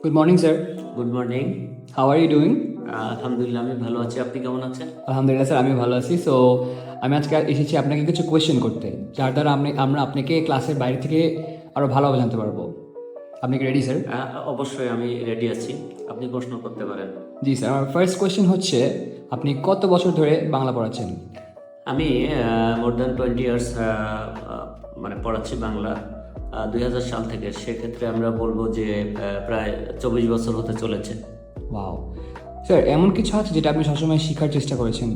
Good morning, sir. Good morning. How are you doing? আলহামদুলিল্লাহ, আমি ভালো আছি। আপনি কেমন আছেন? আলহামদুলিল্লাহ স্যার, আমি ভালো আছি। সো আমি আজকে এসেছি আপনাকে কিছু কোয়েশ্চেন করতে, যার দ্বারা আমরা আপনাকে ক্লাসের বাইরে থেকে আরও ভালোভাবে জানতে পারবো। আপনি কি রেডি স্যার? অবশ্যই আমি রেডি আছি, আপনি প্রশ্ন করতে পারেন। জি স্যার, আমার ফার্স্ট কোয়েশ্চেন হচ্ছে, আপনি কত বছর ধরে বাংলা পড়াচ্ছেন? আমি মোর দ্যান 20 ইয়ার্স মানে পড়াচ্ছি বাংলা 2000 সাল থেকে। সেক্ষেত্রে আমরা বলবো যে প্রায় 24 বছর হতে চলেছে। ওয়াও স্যার, এমন কিছু আছে যেটা আপনি সবসময় শেখার চেষ্টা করেছেন?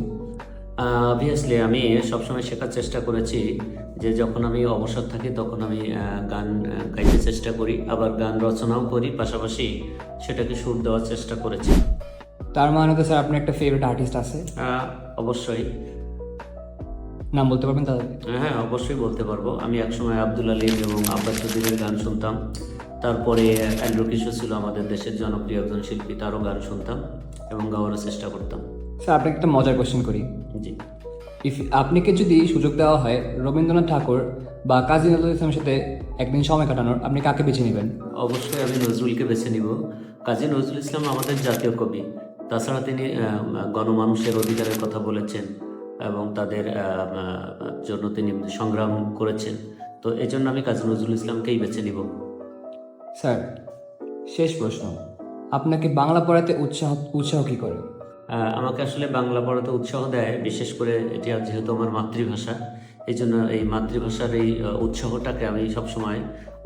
অবভিয়াসলি আমি সবসময় শেখার চেষ্টা করেছি যে যখন আমি অবসর থাকি তখন আমি গান গাইতে চেষ্টা করি, আবার গান রচনাও করি, পাশাপাশি সেটাকে সুর দেওয়ার চেষ্টা করেছি। তার মানে তো স্যার আপনার একটা ফেভারিট আর্টিস্ট আছে? অবশ্যই। নাম বলতে পারবেন তাদের? হ্যাঁ, অবশ্যই বলতে পারবো। আমি একসময় আব্দুল আলীম এবং আব্বাস চৌধুরীর গান শুনতাম। তারপরে অ্যান্ড্রু কিশোর ছিল আমাদের দেশের জনপ্রিয় একজন শিল্পী, তারও গান শুনতাম এবং গাওয়ারও চেষ্টা করতাম। স্যার, আপনাকে একটা মজার কোয়েশ্চেন করি। জি। আপনাকে যদি সুযোগ দেওয়া হয় রবীন্দ্রনাথ ঠাকুর বা কাজী নজরুল ইসলামের সাথে একদিন সময় কাটানোর, আপনি কাকে বেছে নেবেন? অবশ্যই আমি নজরুলকে বেছে নিব। কাজী নজরুল ইসলাম আমাদের জাতীয় কবি। তাছাড়া তিনি গণমানুষের অধিকারের কথা বলেছেন এবং তাদের জন্য তিনি সংগ্রাম করেছেন। তো এই জন্য আমি কাজী নজরুল ইসলামকেই বেছে নিব। স্যার, শেষ প্রশ্ন, আপনাকে বাংলা পড়াতে উৎসাহ কী করে? আমাকে আসলে বাংলা পড়াতে উৎসাহ দেয়, বিশেষ করে এটি যেহেতু আমার মাতৃভাষা, এই জন্য এই মাতৃভাষার এই উৎসাহটাকে আমি সবসময়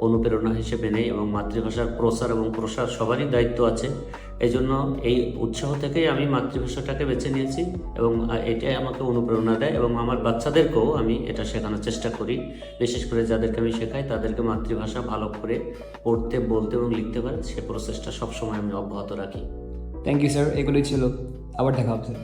অনুপ্রেরণা হিসেবে নেই এবং মাতৃভাষার প্রচার এবং প্রসার সবারই দায়িত্ব আছে। এই জন্য এই উৎসাহ থেকেই আমি মাতৃভাষাটাকে বেছে নিয়েছি এবং এটাই আমাকে অনুপ্রেরণা দেয় এবং আমার বাচ্চাদেরকেও আমি এটা শেখানোর চেষ্টা করি। বিশেষ করে যাদেরকে আমি শেখাই তাদেরকে মাতৃভাষা ভালো করে পড়তে, বলতে এবং লিখতে পারে, সে প্রসেসটা সবসময় আমি অব্যাহত রাখি। থ্যাংক ইউ স্যার, এগুলোই ছিল। আবার দেখা হবে স্যার।